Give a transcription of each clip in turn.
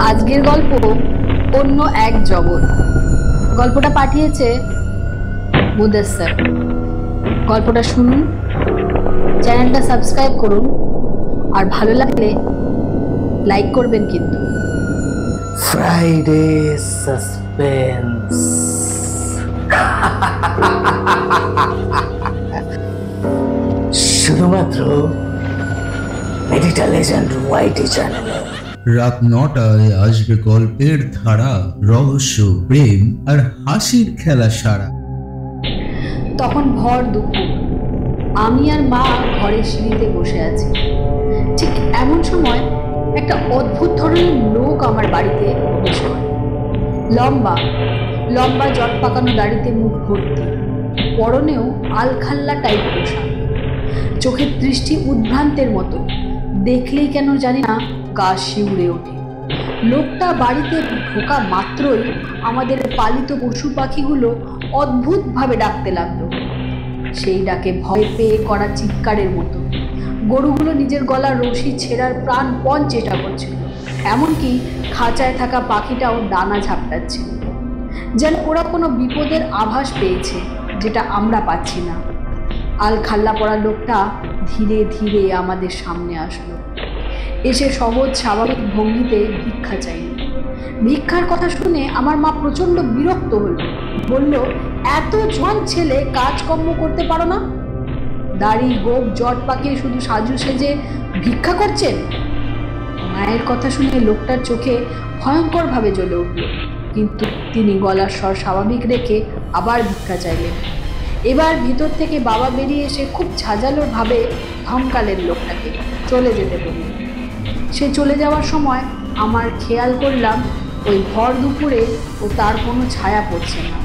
আজকের গল্প অন্য এক জগৎ। গল্পটা পাঠিয়েছে মুদাসসার। গল্পটা শুনুন, চ্যানেলটা সাবস্ক্রাইব করুন, আর ভালো লাগলে লাইক করবেন কিন্তু। Friday suspense. শুধুমাত্র মেডিটা লেজেন্ড ওয়াইটি চ্যানেলে। রাত ৯টায় আসবে গল্পের ধারা, রহস্য, প্রেম আর হাসির খেলা সারা। তখন ভর দুপুর, আমি আর মা ঘরের সিঁড়িতে বসে আছি। ঠিক এমন সময় একটা অদ্ভুত ধরনের লোক আমার বাড়িতে প্রবেশ করে। লম্বা লম্বা জট পাকানো দাড়িতে মুখ ভর্তি, পরনেও আলখাল্লা টাইপ পোশাক, চোখের দৃষ্টি উদ্ভ্রান্তের মতো। দেখলেই কেন জানি না গা শিউরে ওঠে। লোকটা বাড়িতে ঢোকা মাত্রই আমাদের পালিত পশু পাখিগুলো অদ্ভুতভাবে ডাকতে লাগলো, সেই ডাকে ভয় পেয়ে করা চিৎকারের মতো। গরুগুলো নিজের গলার রশি ছেঁড়ার প্রাণপণ চেষ্টা করছিল, এমনকি খাঁচায় থাকা পাখিটাও ডানা ঝাপটাচ্ছিল, যেন ওরা কোনো বিপদের আভাস পেয়েছে যেটা আমরা পাচ্ছি না। আলখাল্লা পড়া লোকটা ধীরে ধীরে আমাদের সামনে আসলো, এসে সহজ স্বাভাবিক ভঙ্গিতে ভিক্ষা চাইল। ভিক্ষার কথা শুনে আমার মা প্রচণ্ড বিরক্ত হল, বলল, এত জোয়ান ছেলে কাজকর্ম করতে পারো না? দাড়ি গোপ জট পাকিয়ে শুধু সাজু সেজে ভিক্ষা করছেন? মায়ের কথা শুনে লোকটার চোখে ভয়ঙ্করভাবে জ্বলে উঠল, কিন্তু তিনি গলার স্বর স্বাভাবিক রেখে আবার ভিক্ষা চাইলেন। এবার ভিতর থেকে বাবা বেরিয়ে এসে খুব ঝাঁঝালো ভাবে ধমকালেন লোকটাকে, চলে যেতে বললেন। সে চলে যাওয়ার সময় আমার খেয়াল করলাম ওই ভর দুপুরে ও তার কোনো ছায়া পড়ছে না।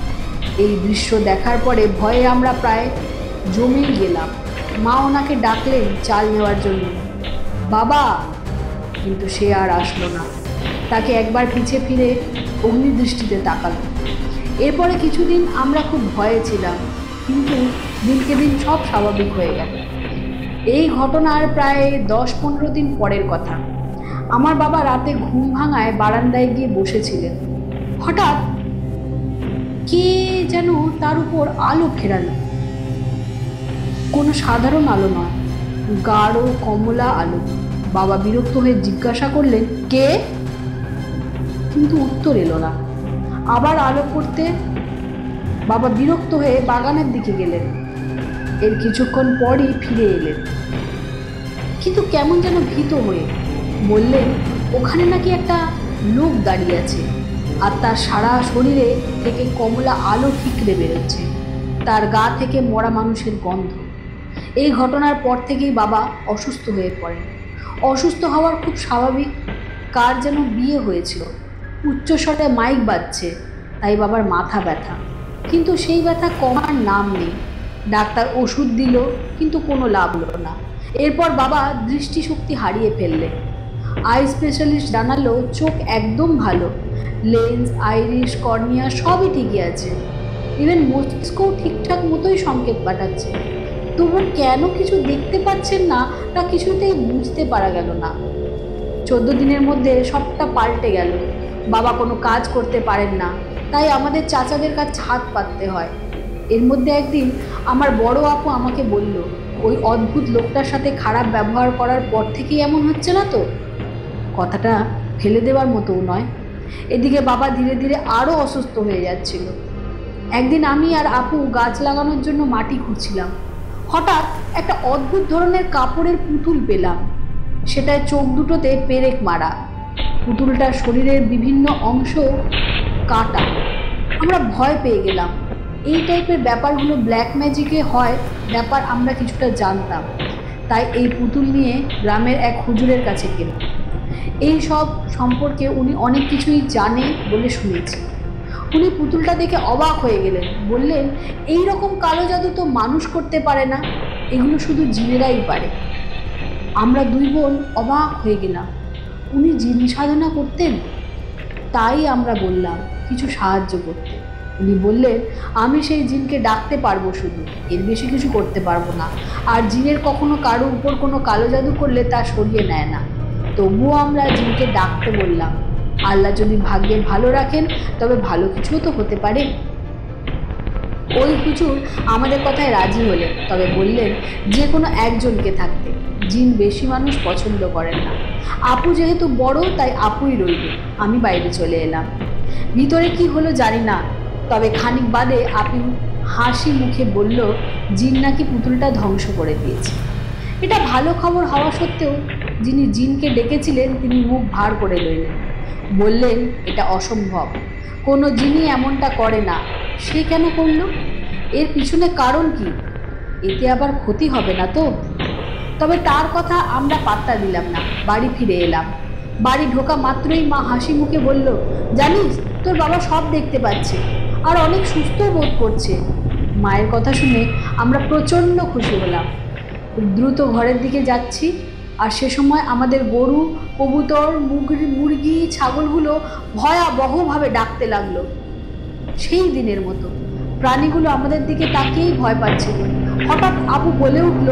এই দৃশ্য দেখার পরে ভয়ে আমরা প্রায় জমেই গেলাম। মা ওনাকে ডাকলেন চাল নেওয়ার জন্য, বাবা, কিন্তু সে আর আসলো না। তাকে একবার পিছে ফিরে অগ্নিদৃষ্টিতে তাকালো। এরপরে কিছুদিন আমরা খুব ভয়ে ছিলাম, কিন্তু দিনকে দিন সব স্বাভাবিক হয়ে গেল। এই ঘটনার প্রায় ১০-১৫ দিন পরের কথা। আমার বাবা রাতে ঘুম ভাঙায় বারান্দায় গিয়ে বসেছিলেন। হঠাৎ কে যেন তার উপর আলো ফেরালো। কোনো সাধারণ আলো নয়, গাঢ় কমলা আলো। বাবা বিরক্ত হয়ে জিজ্ঞাসা করলেন, কে? কিন্তু উত্তর এলো না। আবার আলো করতে বাবা বিরক্ত হয়ে বাগানের দিকে গেলেন। এর কিছুক্ষণ পরই ফিরে এলেন, কিন্তু কেমন যেন ভীত হয়ে। বললেন, ওখানে নাকি একটা লোক দাঁড়িয়ে আছে, আর তার সারা শরীরে থেকে কমলা আলো ঠিকরে বেরোচ্ছে, তার গা থেকে মরা মানুষের গন্ধ। এই ঘটনার পর থেকেই বাবা অসুস্থ হয়ে পড়েন। অসুস্থ হওয়ার খুব স্বাভাবিক, কার যেন বিয়ে হয়েছিল, উচ্চস্বরে মাইক বাজছে, তাই বাবার মাথা ব্যথা, কিন্তু সেই ব্যথা কমার নাম নেই। ডাক্তার ওষুধ দিল, কিন্তু কোনো লাভ হলো না। এরপর বাবা দৃষ্টিশক্তি হারিয়ে ফেললেন। আই স্পেশালিস্ট জানালো চোখ একদম ভালো, লেন্স, আইরিশ, কর্নিয়া সবই ঠিকই আছে, ইভেন মস্তিষ্কও ঠিকঠাক মতোই সংকেত পাঠাচ্ছে। তবু কেন কিছু দেখতে পাচ্ছেন না তা কিছুতেই বুঝতে পারা গেল না। 14 দিনের মধ্যে সবটা পাল্টে গেল। বাবা কোনো কাজ করতে পারেন না, তাই আমাদের চাচাদের কাছে হাত পাততে হয়। এর মধ্যে একদিন আমার বড় আপু আমাকে বলল, ওই অদ্ভুত লোকটার সাথে খারাপ ব্যবহার করার পর থেকেই এমন হচ্ছে না তো? কথাটা ফেলে দেওয়ার মতোও নয়। এদিকে বাবা ধীরে ধীরে আরও অসুস্থ হয়ে যাচ্ছিল। একদিন আমি আর আপু গাছ লাগানোর জন্য মাটি খুঁড়ছিলাম। হঠাৎ একটা অদ্ভুত ধরনের কাপড়ের পুতুল পেলাম, সেটায় চোখ দুটোতে পেরেক মারা, পুতুলটার শরীরের বিভিন্ন অংশ কাটা। আমরা ভয় পেয়ে গেলাম। এই টাইপের ব্যাপারগুলো ব্ল্যাক ম্যাজিকে হয় ব্যাপার আমরা কিছুটা জানতাম, তাই এই পুতুল নিয়ে গ্রামের এক হুজুরের কাছে গেলাম। এই সব সম্পর্কে উনি অনেক কিছুই জানে বলে শুনেছি। উনি পুতুলটা দেখে অবাক হয়ে গেলেন, বললেন, এই রকম কালো জাদু তো মানুষ করতে পারে না, এগুলো শুধু জিনেরাই পারে। আমরা দুই বোন অবাক হয়ে গেলাম। উনি জিন সাধনা করতেন? তাই আমরা বললাম কিছু সাহায্য করতে। উনি বললেন, আমি সেই জিনকে ডাকতে পারবো, শুধু এর বেশি কিছু করতে পারবো না। আর জিনের কখনো কারো উপর কোনো কালো জাদু করলে তা সরিয়ে নেয় না। তবুও আমরা জিনকে ডাকতে বললাম। আল্লাহ যদি ভাগ্যে ভালো রাখেন তবে ভালো কিছুও তো হতে পারে। ওই হুজুর আমাদের কথায় রাজি হলেন, তবে বললেন যে কোনো একজনকে থাকতে, জিন বেশি মানুষ পছন্দ করেন না। আপু যেহেতু বড় তাই আপুই রইল। আমি বাইরে চলে এলাম। ভিতরে কি হলো জানি না, তবে খানিক বাদে আপু হাসি মুখে বলল জিন নাকি পুতুলটা ধ্বংস করে দিয়েছে। এটা ভালো খবর হওয়া সত্ত্বেও যিনি জিনকে ডেকেছিলেন তিনি মুখ ভার করে রইলেন, বললেন এটা অসম্ভব, কোনো জিনই এমনটা করে না। সে কেন করল? এর পিছনে কারণ কি? এতে আবার ক্ষতি হবে না তো? তবে তার কথা আমরা পাত্তা দিলাম না, বাড়ি ফিরে এলাম। বাড়ি ঢোকা মাত্রই মা হাসি মুখে বলল, জানিস তোর বাবা সব দেখতে পাচ্ছে আর অনেক সুস্থ বোধ করছে। মায়ের কথা শুনে আমরা প্রচণ্ড খুশি হলাম। দ্রুত ঘরের দিকে যাচ্ছি, আর সে সময় আমাদের গরু, কবুতর, মুরগি, ছাগলগুলো ভয়াবহভাবে ডাকতে লাগলো। সেই দিনের মতো প্রাণীগুলো আমাদের দিকে তাকিয়েই ভয় পাচ্ছিল। হঠাৎ আপু বলে উঠল,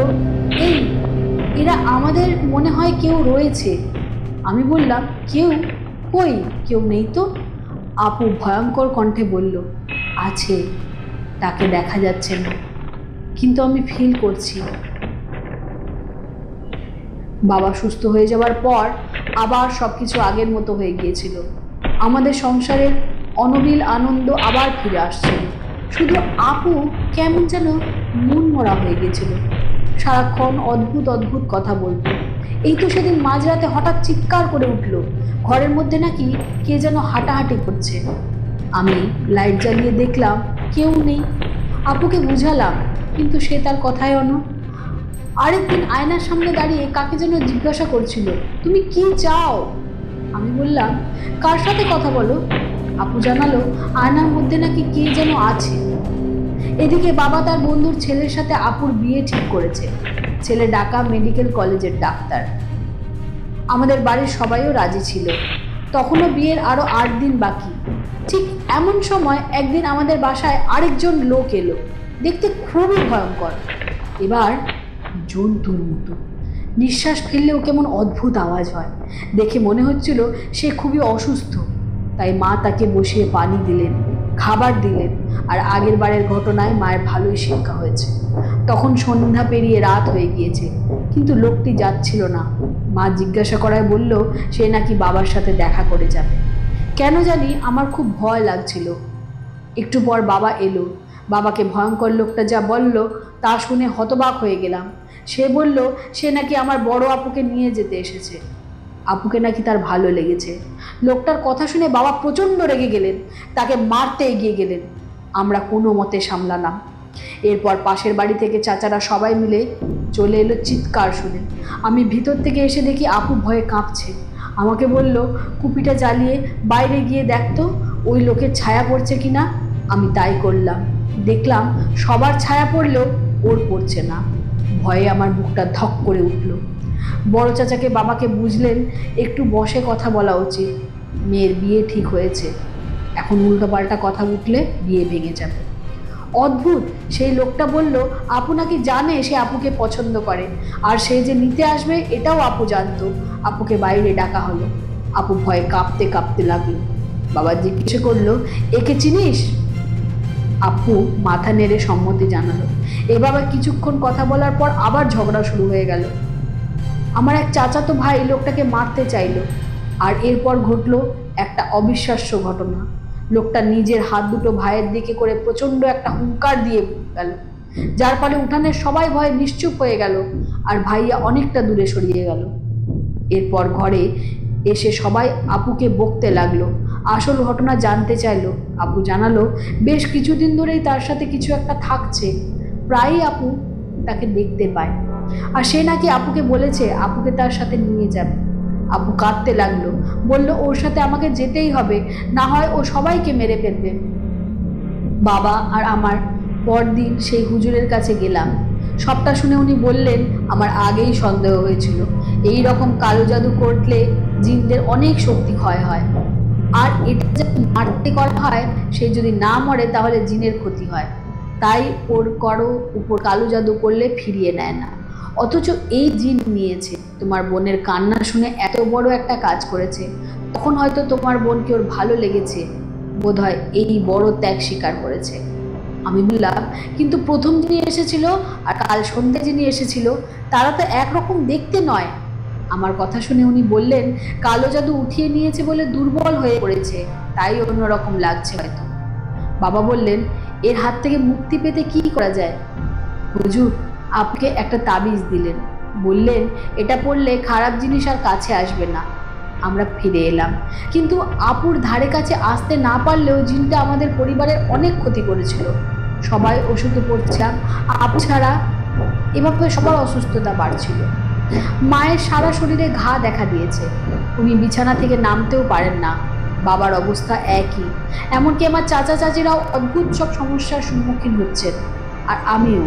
এই এরা আমাদের মনে হয় কেউ রয়েছে। আমি বললাম, কেউ? কই, কেউ নেই তো। আপু ভয়ঙ্কর কণ্ঠে বলল, আছে, তাকে দেখা যাচ্ছে না, কিন্তু আমি ফিল করছি। বাবা সুস্থ হয়ে যাওয়ার পর আবার সব কিছু আগের মতো হয়ে গিয়েছিল। আমাদের সংসারের অনবিল আনন্দ আবার ফিরে আসছিল। শুধু আপু কেমন যেন মন মরা হয়ে গেছিল, সারাক্ষণ অদ্ভুত অদ্ভুত কথা বলতো। এই তো সেদিন মাঝরাতে হঠাৎ চিৎকার করে উঠল, ঘরের মধ্যে নাকি কে যেন হাঁটাহাঁটি করছে। আমি লাইট জ্বালিয়ে দেখলাম কেউ নেই। আপুকে বুঝালাম, কিন্তু সে তার কথায় অনড়। আরেকদিন আয়নার সামনে দাঁড়িয়ে কাকে যেন জিজ্ঞাসা করছিল, তুমি কি চাও? আমি বললাম, কার সাথে কথা বলো? আপু জানালো, আয়নার মধ্যে নাকি কে যেন আছে। এদিকে বাবা তার বন্ধুর ছেলের সাথে আপুর বিয়ে ঠিক করেছে। ছেলে ঢাকা মেডিকেল কলেজের ডাক্তার। আমাদের বাড়ির সবাইও রাজি ছিল। তখনও বিয়ের আরো 8 দিন বাকি। ঠিক এমন সময় একদিন আমাদের বাসায় আরেকজন লোক এলো, দেখতে খুবই ভয়ঙ্কর। এবার জন্তুর মতো, নিঃশ্বাস ফেললেও কেমন অদ্ভুত আওয়াজ হয়। দেখে মনে হচ্ছিল সে খুবই অসুস্থ। তাই মা তাকে বসিয়ে পানি দিলেন, খাবার দিলেন। আর আগের বারের ঘটনায় মায়ের ভালোই শিক্ষা হয়েছে। তখন সন্ধ্যা পেরিয়ে রাত হয়ে গিয়েছে, কিন্তু লোকটি যাচ্ছিল না। মা জিজ্ঞাসা করায় বলল সে নাকি বাবার সাথে দেখা করে যাবে। কেন জানি আমার খুব ভয় লাগছিল। একটু পর বাবা এলো। বাবাকে ভয়ঙ্কর লোকটা যা বলল তা শুনে হতবাক হয়ে গেলাম। সে বলল সে নাকি আমার বড় আপুকে নিয়ে যেতে এসেছে। আপুকে নাকি তার ভালো লেগেছে। লোকটার কথা শুনে বাবা প্রচণ্ড রেগে গেলেন, তাকে মারতে এগিয়ে গেলেন। আমরা কোনো মতে সামলালাম। এরপর পাশের বাড়ি থেকে চাচারা সবাই মিলে চলে এলো চিৎকার শুনে। আমি ভিতর থেকে এসে দেখি আপু ভয়ে কাঁপছে। আমাকে বলল, কুপিটা জ্বালিয়ে বাইরে গিয়ে দেখতো ওই লোকের ছায়া পড়ছে কিনা। আমি তাই করলাম। দেখলাম সবার ছায়া পড়লেও ওর পড়ছে না। ভয়ে আমার বুকটা ধক করে উঠল। বড় চাচাকে বাবাকে বুঝলেন একটু বসে কথা বলা উচিত। মেয়ের বিয়ে ঠিক হয়েছে, এখন উল্টোপাল্টা কথা উঠলে বিয়ে ভেঙে যাবে। অদ্ভুত, সেই লোকটা বলল আপু নাকি জানে সে আপুকে পছন্দ করে, আর সে যে নিতে আসবে এটাও আপু জানতো। আপুকে বাইরে ডাকা হলো। আপু ভয়ে কাঁপতে কাঁপতে লাগলো। বাবা জিজ্ঞেস করলো, একে চিনিস? আপু মাথা নেড়ে সম্মতি জানালো। এভাবে কিছুক্ষণ কথা বলার পর আবার ঝগড়া শুরু হয়ে গেল। আমার এক চাচাতো ভাই লোকটাকে মারতে চাইলো। আর এরপর ঘটলো একটা অবিশ্বাস্য ঘটনা। লোকটা নিজের হাত দুটো ভাইয়ের দিকে করে প্রচণ্ড একটা হুঙ্কার দিয়ে গেল, যার ফলে উঠানের সবাই ভয়ে নিশ্চুপ হয়ে গেল আর ভাইয়া অনেকটা দূরে সরিয়ে গেল। এরপর ঘরে এসে সবাই আপুকে বকতে লাগলো। আসল ঘটনা জানতে চাইলো। আপু জানালো বেশ কিছুদিন ধরেই তার সাথে কিছু একটা থাকছে। প্রায়ই আপু তাকে দেখতে পায়, আর সে নাকি আপুকে বলেছে আপুকে তার সাথে নিয়ে যাবে। আপু কাঁদতে লাগলো, বলল ওর সাথে আমাকে যেতেই হবে, না হয় ও সবাইকে মেরে ফেলবে। বাবা আর আমার পরদিন সেই হুজুরের কাছে গেলাম। সবটা শুনে উনি বললেন আমার আগেই সন্দেহ হয়েছিল, এই রকম কালো জাদু করলে জিনদের অনেক শক্তি ক্ষয় হয়, আর এটা যদি মারতে করা হয় সে যদি না মরে তাহলে জিনের ক্ষতি হয়। তাই ওর উপর কালো জাদু করলে ফিরিয়ে নেয় না। অথচ এই জিন নিয়েছে। তোমার বোনের কান্না শুনে এত বড় একটা কাজ করেছে। তখন হয়তো তোমার বোনকে ওর ভালো লেগেছে, বোধহয় এই বড় ত্যাগ স্বীকার করেছে। আমি বললাম, কিন্তু প্রথম যিনি এসেছিল আর কাল সন্ধ্যে যিনি এসেছিল তারা তো একরকম দেখতে নয়। আমার কথা শুনে উনি বললেন, কালো জাদু উঠিয়ে নিয়েছে বলে দুর্বল হয়ে পড়েছে, তাই অন্যরকম লাগছে হয়তো। বাবা বললেন, এর হাত থেকে মুক্তি পেতে কি করা যায়? হুজুর আপনাকে একটা তাবিজ দিলেন, বললেন এটা পড়লে খারাপ জিনিস আর কাছে আসবে না। আমরা ফিরে এলাম, কিন্তু আপুর ধারে কাছে আসতে না পারলেও জিনটা আমাদের পরিবারের অনেক ক্ষতি করেছিল। সবাই ওষুধে পড়ছিলাম, আপু ছাড়া। এভাবে সবার অসুস্থতা বাড়ছিল। মায়ের সারা শরীরে ঘা দেখা দিয়েছে, উনি বিছানা থেকে নামতেও পারেন না। বাবার অবস্থা একই, এমনকি আমার চাচা চাচিরাও অদ্ভুত সব সমস্যার সম্মুখীন হচ্ছেন, আর আমিও।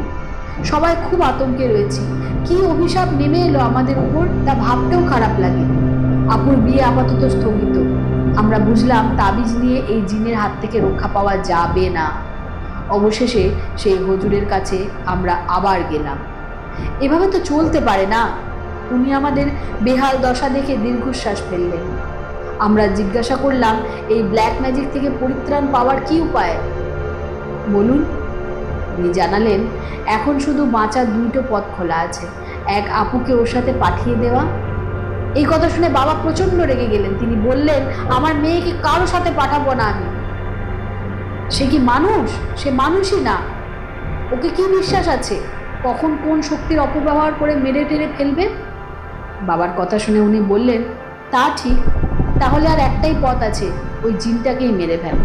সবাই খুব আতঙ্কে রয়েছি। কি অভিশাপ নেমে এলো আমাদের উপর তা ভাবতেও খারাপ লাগে। আপুর বিয়ে আপাতত স্থগিত। আমরা বুঝলাম তাবিজ নিয়ে এই জিনের হাত থেকে রক্ষা পাওয়া যাবে না। অবশেষে সেই হুজুরের কাছে আমরা আবার গেলাম। এভাবে তো চলতে পারে না। উনি আমাদের বেহাল দশা দেখে দীর্ঘশ্বাস ফেললেন। আমরা জিজ্ঞাসা করলাম, এই ব্ল্যাক ম্যাজিক থেকে পরিত্রাণ পাওয়ার কি উপায় বলুন। উনি জানালেন, এখন শুধু বাঁচার দুটো পথ খোলা আছে। এক, আপুকে ওর সাথে পাঠিয়ে দেওয়া। এই কথা শুনে বাবা প্রচন্ড রেগে গেলেন। তিনি বললেন, আমার মেয়েকে কারো সাথে পাঠাবো না আমি। সে কি মানুষ? সে মানুষই না। ওকে কি বিশ্বাস আছে কখন কোন শক্তির অপব্যবহার করে মেরে টেরে ফেলবে? বাবার কথা শুনে উনি বললেন, তা ঠিক, তাহলে আর একটাই পথ আছে, ওই জিনটাকেই মেরে ফেল।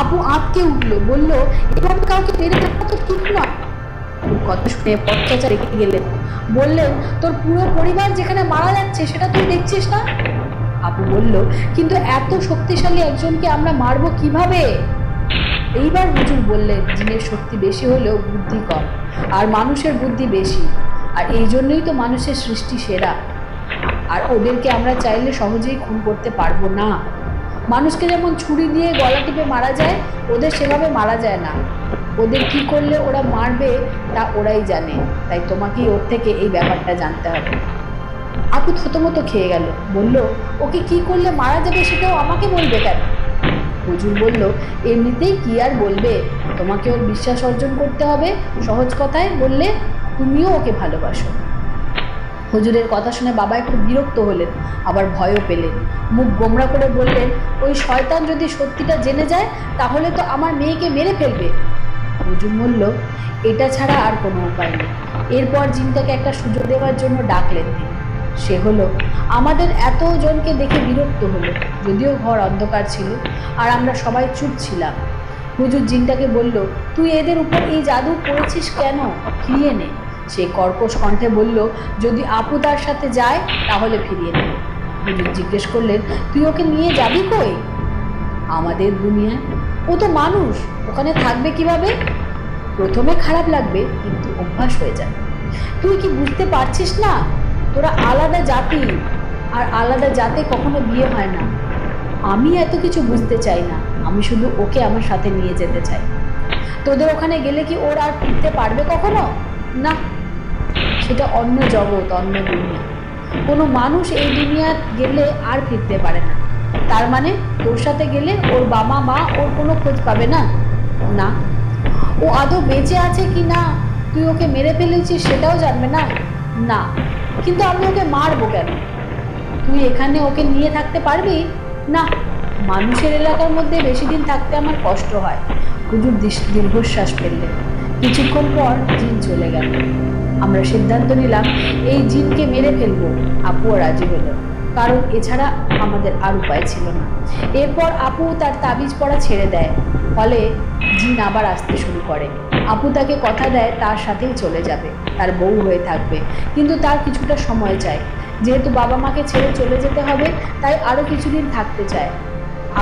আপু আঁতকে উঠলো, বলল, এভাবে কাউকে মেরে ফেলা তো ঠিক নয়। ওর কথা শুনে পথচাচা রেখে গেলেন, বললেন, তোর পুরো পরিবার যেখানে মারা যাচ্ছে সেটা তুই দেখছিস না? আপু বলল, কিন্তু এত শক্তিশালী একজনকে আমরা মারবো কিভাবে? এইবার হুজুর বললেন, জিনের শক্তি বেশি হলেও বুদ্ধি কম, আর মানুষের বুদ্ধি বেশি, আর এই জন্যই তো মানুষের সৃষ্টি সেরা। আর ওদেরকে আমরা চাইলে সহজেই খুন করতে পারবো না। মানুষকে যেমন ছুরি দিয়ে গলা টিপে মারা যায়, ওদের সেভাবে মারা যায় না। ওদের কি করলে ওরা মারবে তা ওরাই জানে, তাই তোমাকেই ওর থেকে এই ব্যাপারটা জানতে হবে। আপু থতমত খেয়ে গেল, বলল, ওকে কি করলে মারা যাবে সেটাও আমাকে বলবে কেন? হুজুর বলল, এমনিতেই কি আর বলবে, তোমাকে ওর বিশ্বাস অর্জন করতে হবে। সহজ কথায় বললে, তুমিও ওকে ভালোবাসো। হুজুরের কথা শুনে বাবা একটু বিরক্ত হলেন, আবার ভয়ও পেলেন। মুখ গোমরা করে বললেন, ওই শয়তান যদি সত্যিটা জেনে যায় তাহলে তো আমার মেয়েকে মেরে ফেলবে। হুজুর বলল, এটা ছাড়া আর কোনো উপায় নেই। এরপর জিনটাকে একটা সুযোগ দেওয়ার জন্য ডাকলেন তিনি। সে হলো, আমাদের এতজনকে দেখে বিরক্ত হলো, যদিও ঘর অন্ধকার ছিল আর আমরা সবাই চুপ ছিলাম। হুজুর জিনটাকে বলল, তুই এদের উপর এই জাদু করেছিস কেন? ফিরিয়ে নে। সে কর্কশ কণ্ঠে বলল, যদি আপু তার সাথে যায় তাহলে ফিরিয়ে নেবে। হুজুর জিজ্ঞেস করলেন, তুই ওকে নিয়ে যাবি কই? আমাদের দুনিয়ায়। ও তো মানুষ, ওখানে থাকবে কিভাবে? প্রথমে খারাপ লাগবে, কিন্তু অভ্যাস হয়ে যাবে। তুই কি বুঝতে পারছিস না? তোরা আলাদা জাতি, আর আলাদা জাতে কখনো বিয়ে হয় না। আমি এত কিছু বুঝতে চাই না, আমি শুধু ওকে আমার সাথে নিয়ে যেতে চাই। তোদের ওখানে গেলে কি ওর আর ফিরতে পারবে কখনো? না, সেটা অন্য জগৎ, অন্য দুনিয়া। কোনো মানুষ এই দুনিয়া গেলে আর ফিরতে পারে না। তার মানে তোর সাথে গেলে ওর বাবা মা ওর কোনো খোঁজ পাবে না? না। ও আদৌ বেঁচে আছে কি না, তুই ওকে মেরে ফেলেছিস সেটাও জানবে না? না। কিন্তু আমি ওকে মারবো কেন? তুই এখানে ওকে নিয়ে থাকতে পারবি না? মানুষের এলাকার মধ্যে বেশি দিন থাকতে আমার কষ্ট হয়। হুজুর দীর্ঘশ্বাস ফেললেন। কিছুক্ষণ পর জিন চলে গেল। আমরা সিদ্ধান্ত নিলাম এই জিনকে মেরে ফেলবো। আপুও রাজি হলো, কারণ এছাড়া আমাদের আর উপায় ছিল না। এরপর আপু তার তাবিজ পড়া ছেড়ে দেয়, ফলে জিন আবার আসতে শুরু করে। আপু তাকে কথা দেয় তার সাথেই চলে যাবে, তার বউ হয়ে থাকবে, কিন্তু তার কিছুটা সময় চায়। যেহেতু বাবা মাকে ছেড়ে চলে যেতে হবে, তাই আরও কিছুদিন থাকতে চায়।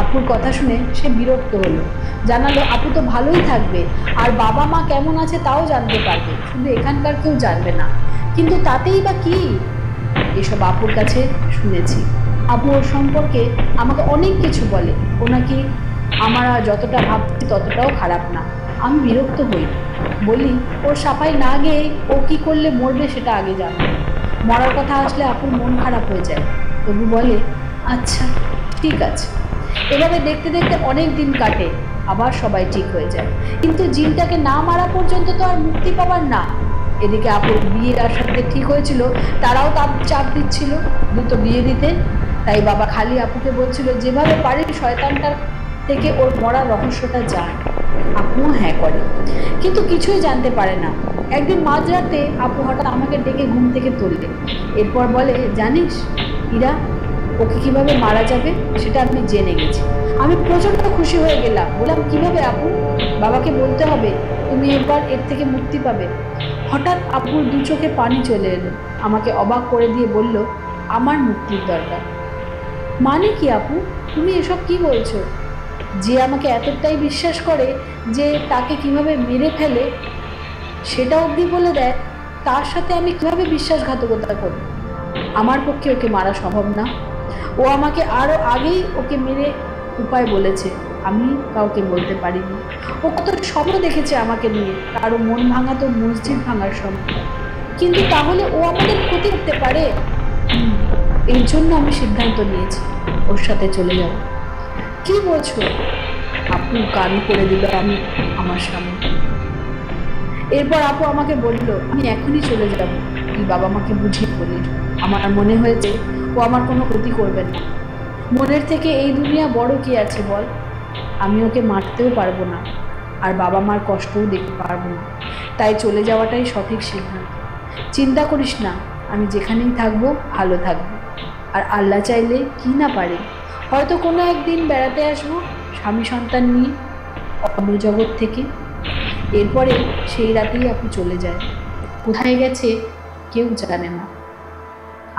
আপুর কথা শুনে সে বিরক্ত হলো, জানালো আপু তো ভালোই থাকবে, আর বাবা মা কেমন আছে তাও জানতে পারবে, শুধু এখানকার কেউ জানবে না। কিন্তু তাতেই বা কি? এসব আপুর কাছে শুনেছি। আপু ওর সম্পর্কে আমাকে অনেক কিছু বলে। ও নাকি আমরা যতটা ভাবছি ততটাও খারাপ না। আমি বিরক্ত হই, বলি ওর সাফাই না গিয়ে ও কি করলে মরবে সেটা আগে জানো। মরার কথা আসলে আপুর মন খারাপ হয়ে যায়। তবু বলে আচ্ছা ঠিক আছে। এভাবে দেখতে দেখতে অনেক দিন কাটে, আবার সবাই ঠিক হয়ে যায়। কিন্তু জিনটাকে না মারা পর্যন্ত তো আর মুক্তি পাবার না। এদিকে আপুর বিয়ের আসাতে ঠিক হয়েছিল, তারাও তার চাপ দিচ্ছিল দ্রুত বিয়ে দিতে। তাই বাবা খালি আপুকে বলছিল যেভাবে পারে শয়তানটার থেকে ওর মরার রহস্যটা জান। আপুও হ্যাঁ করে, কিন্তু কিছুই জানতে পারে না। একদিন মাঝরাতে আপু হঠাৎ আমাকে ডেকে ঘুম থেকে তুললে। এরপর বলে জানিস ইরা, ওকে কিভাবে মারা যাবে সেটা আমি জেনে গেছি। আমি প্রচন্ড খুশি হয়ে গেলাম। বললাম কিভাবে আপু? বাবাকে বলতে হবে, তুমি এবার এর থেকে মুক্তি পাবে। হঠাৎ আপুর দু চোখে পানি চলে এলো, আমাকে অবাক করে দিয়ে বলল আমার মুক্তির দরকার। মানে কি আপু, তুমি এসব কি বলছো? যে আমাকে এতটাই বিশ্বাস করে যে তাকে কিভাবে মেরে ফেলে সেটা অবধি বলে দেয়, তার সাথে আমি কিভাবে বিশ্বাসঘাতকতা করি? আমার পক্ষে ওকে মারা সম্ভব না। ও আমাকে আরো আগেই ওকে মেরে উপায় বলেছে, আমি কাউকে বলতে পারিনি। ও কত স্বপ্ন দেখেছে আমাকে নিয়ে, কারো মন ভাঙা তো মসজিদ ভাঙার স্বপ্ন। কিন্তু তাহলে ও আমাদের ক্ষতি করতে পারে। এর জন্য আমি সিদ্ধান্ত নিয়েছি ওর সাথে চলে যাব। কি বলছো? আপু কান করে দিল আমি আমার সামনে। এরপর আপু আমাকে বলল আমি এখনই চলে যাব, তুই বাবা মাকে বুঝিয়ে বলিস। আমার মনে হয়েছে ও আমার কোনো ক্ষতি করবে না। মনের থেকে এই দুনিয়া বড় কি আছে বল? আমি ওকে মারতেও পারবো না, আর বাবা মার কষ্টও দেখতে পারবো না। তাই চলে যাওয়াটাই সঠিক সিদ্ধান্ত। চিন্তা করিস না, আমি যেখানেই থাকবো ভালো থাকবো। আর আল্লাহ চাইলে কি না পারে, হয়তো কোনো একদিন বেড়াতে আসবো স্বামী সন্তান নিয়ে অন্য জগৎ থেকে। এরপরে সেই রাতেই আপু চলে যায়। কোথায় গেছে কেউ জানে না।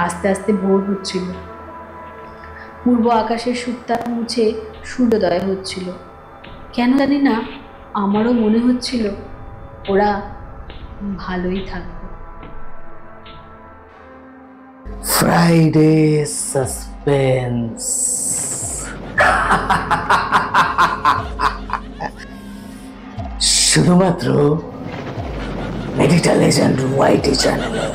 আস্তে আস্তে ভোর হচ্ছিল, পূর্ব আকাশের সুপ্তার মুছে সূর্যোদয় হচ্ছিল। কেন জানি না আমারও মনে হচ্ছিল ওরা ভালোই থাকবে। Friday suspense. শুধুমাত্র মেডিটা লেজেন্ড ওয়াইটি চ্যানেলে।